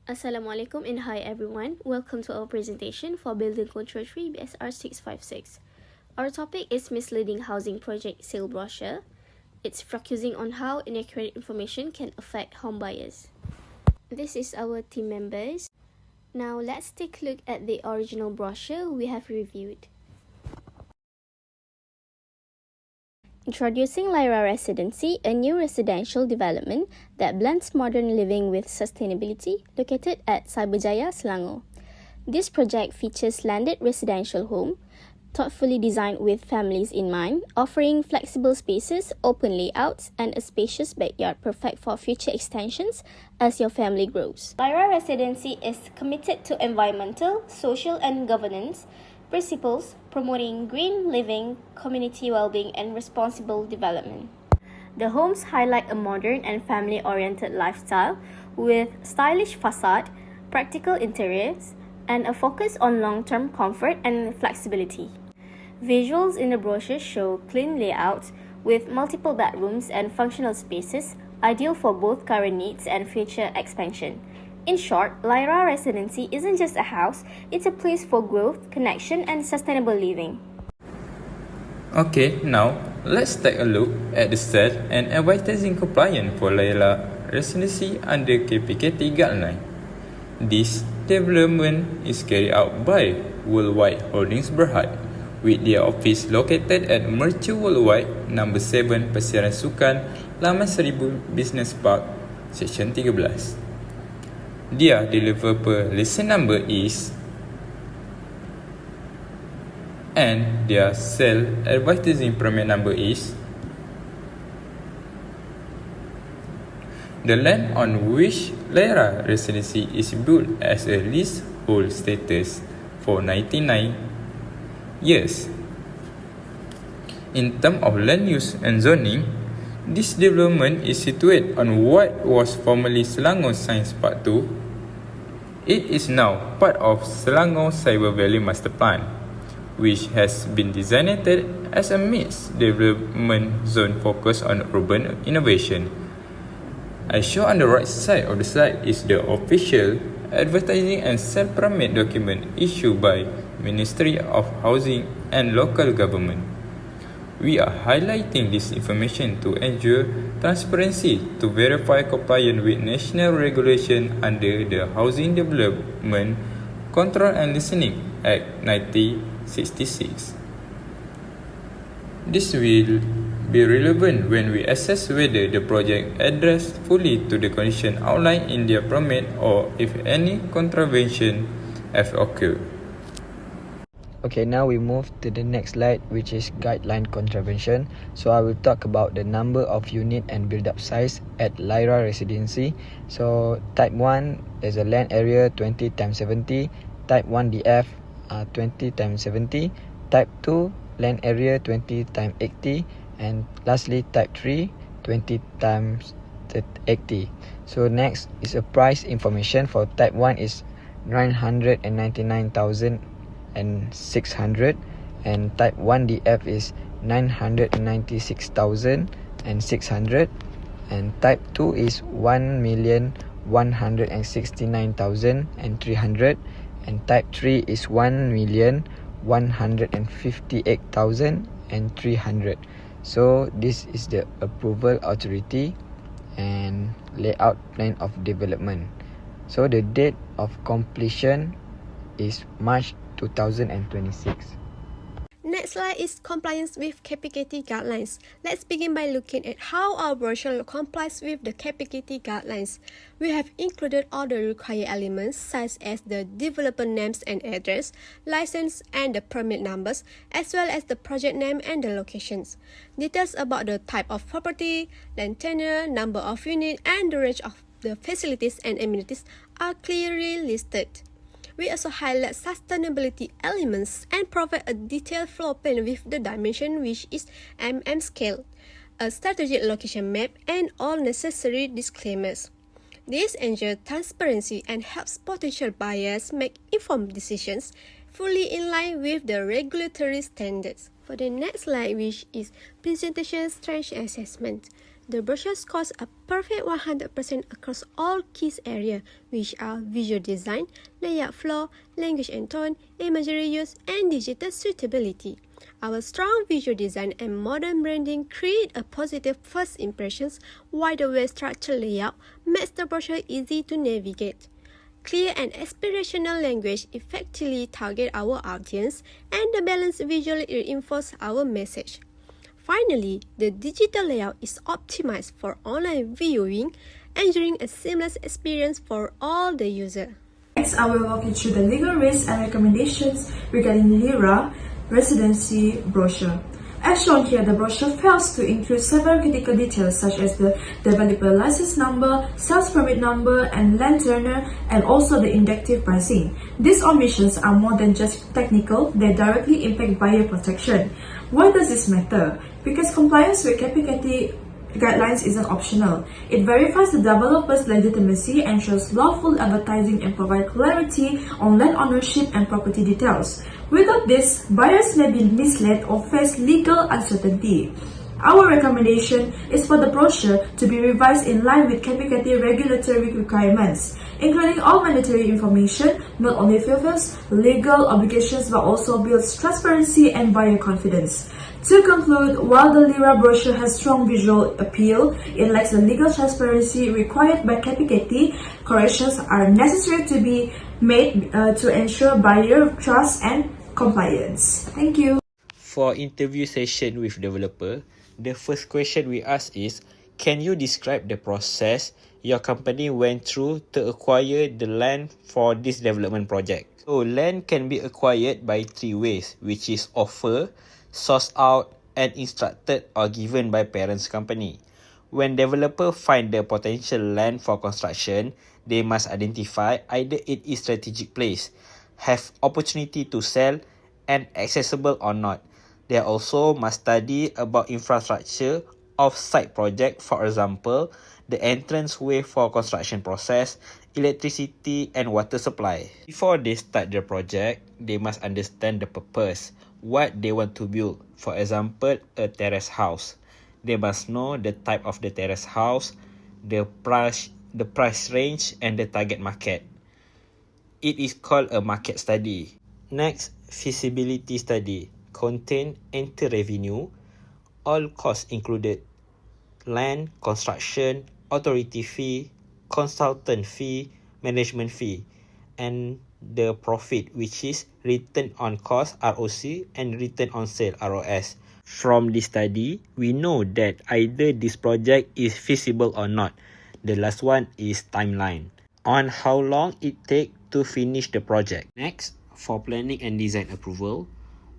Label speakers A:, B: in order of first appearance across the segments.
A: Assalamualaikum and hi everyone. Welcome to our presentation for Building Control 3 BSR 656. Our topic is Misleading Housing Project Sale Brochure. It's focusing on how inaccurate information can affect home buyers. This is our team members. Now let's take a look at the original brochure we have reviewed. Introducing Lyra Residency, a new residential development that blends modern living with sustainability, located at Cyberjaya, Selangor. This project features landed residential home, thoughtfully designed with families in mind, offering flexible spaces, open layouts, and a spacious backyard perfect for future extensions as your family grows. Lyra Residency is committed to environmental, social, and governance principles, promoting green living, community well-being, and responsible development. The homes highlight a modern and family-oriented lifestyle with stylish facade, practical interiors, and a focus on long-term comfort and flexibility. Visuals in the brochure show clean layouts with multiple bedrooms and functional spaces, ideal for both current needs and future expansion. In short, Lyra Residency isn't just a house, it's a place for growth, connection, and sustainable living.
B: Okay, now let's take a look at the sale and advertising compliance for Lyra Residency under KPKT guideline. This development is carried out by Worldwide Holdings Berhad, with their office located at Mercu Worldwide, number 7, Pasiaran Sukan, Laman Seribu Business Park, Seksyen 13. Their developer license number is and their sale advertising permit number is. The land on which Lyra Residency is built as a leasehold status for 99 years. In terms of land use and zoning, this development is situated on what was formerly Selangor Science Park 2. It is now part of Selangor Cyber Valley Master Plan, which has been designated as a mixed development zone focused on urban innovation. As shown on the right side of the slide is the official advertising and sale permit document issued by Ministry of Housing and Local Government. We are highlighting this information to ensure transparency to verify compliance with national regulation under the Housing Development Control and Licensing Act 1966. This will be relevant when we assess whether the project adheres fully to the conditions outlined in their permit or if any contravention have occurred.
C: Okay, now we move to the next slide, which is guideline contravention. So I will talk about the number of unit and build-up size at Lyra Residency. So type 1 is a land area 20 times 70, type 1DF 20 times 70, type 2 land area 20 times 80, and lastly type 3 20 times 80. So next is a price information. For type 1 is 999,600 and type 1DF is 996,600 and type 2 is 1,169,300 and type 3 is 1,158,300. So this is the approval authority and layout plan of development. So the date of completion is March 2026.
D: Next slide is compliance with KPKT guidelines. Let's begin by looking at how our brochure complies with the KPKT guidelines. We have included all the required elements such as the developer names and address, license and the permit numbers, as well as the project name and the locations. Details about the type of property, land tenure, number of units, and the range of the facilities and amenities are clearly listed. We also highlight sustainability elements and provide a detailed floor plan with the dimension which is scale, a strategic location map, and all necessary disclaimers. This ensures transparency and helps potential buyers make informed decisions fully in line with the regulatory standards. For the next slide, which is presentation strength assessment. The brochure scores a perfect 100% across all key areas, which are visual design, layout flow, language and tone, imagery use, and digital suitability. Our strong visual design and modern branding create a positive first impressions, while the well-structured layout makes the brochure easy to navigate. Clear and aspirational language effectively target our audience, and the balanced visually reinforce our message. Finally, the digital layout is optimized for online viewing, ensuring a seamless experience for all the users.
E: Next, I will walk you through the legal risks and recommendations regarding LIRA residency brochure. As shown here, the brochure fails to include several critical details such as the developer license number, sales permit number, and land tenure, and also the indicative pricing. These omissions are more than just technical, they directly impact buyer protection. Why does this matter? Because compliance with KPKT guidelines isn't optional. It verifies the developer's legitimacy, ensures lawful advertising, and provides clarity on land ownership and property details. Without this, buyers may be misled or face legal uncertainty. Our recommendation is for the brochure to be revised in line with KPKT regulatory requirements, including all mandatory information, not only fulfills legal obligations but also builds transparency and buyer confidence. To conclude, while the LIRA brochure has strong visual appeal, it lacks the legal transparency required by KPKT. Corrections are necessary to be made to ensure buyer trust and compliance. Thank you.
C: For interview session with developer, the first question we ask is, can you describe the process your company went through to acquire the land for this development project? So land can be acquired by three ways, which is offer, sourced out, and instructed or given by parents company. When developer find the potential land for construction, they must identify either it is strategic place, have opportunity to sell, and accessible or not. They also must study about infrastructure of site project, for example, the entrance way for construction process, electricity and water supply. Before they start the project, they must understand the purpose, what they want to build. For example, a terrace house. They must know the type of the terrace house, the price range, and the target market. It is called a market study. Next, feasibility study. Contain entry revenue, all costs included, land, construction, authority fee, consultant fee, management fee, and the profit, which is return on cost ROC and return on sale ROS. From this study, we know that either this project is feasible or not. The last one is timeline, on how long it takes to finish the project. Next, for planning and design approval,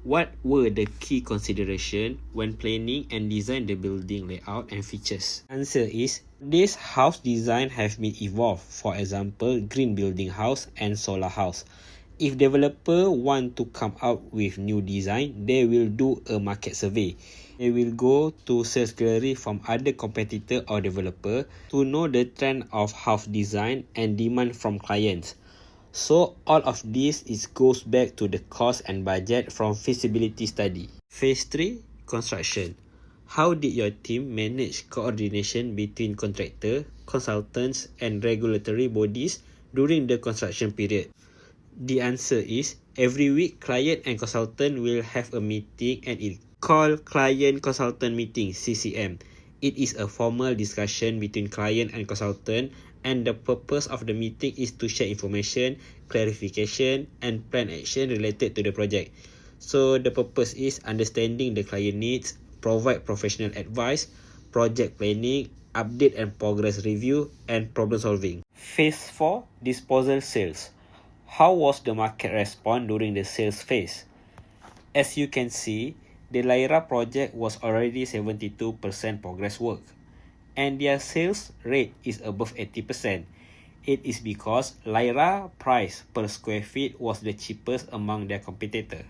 C: what were the key considerations when planning and design the building layout and features? Answer is, this house design have been evolved. For example, green building house and solar house. If developer want to come out with new design, they will do a market survey. They will go to sales gallery from other competitor or developer to know the trend of house design and demand from clients. So all of this goes back to the cost and budget from feasibility study. Phase 3, construction. How did your team manage coordination between contractor, consultants, and regulatory bodies during the construction period? The answer is, every week client and consultant will have a meeting, and it called Client Consultant Meeting, CCM. It is a formal discussion between client and consultant, and the purpose of the meeting is to share information, clarification, and plan action related to the project. So the purpose is understanding the client needs, provide professional advice, project planning, update and progress review, and problem solving. Phase 4, disposal sales. How was the market response during the sales phase? As you can see, the Lyra project was already 72% progress work, and their sales rate is above 80%. It is because Lyra price per square feet was the cheapest among their competitor.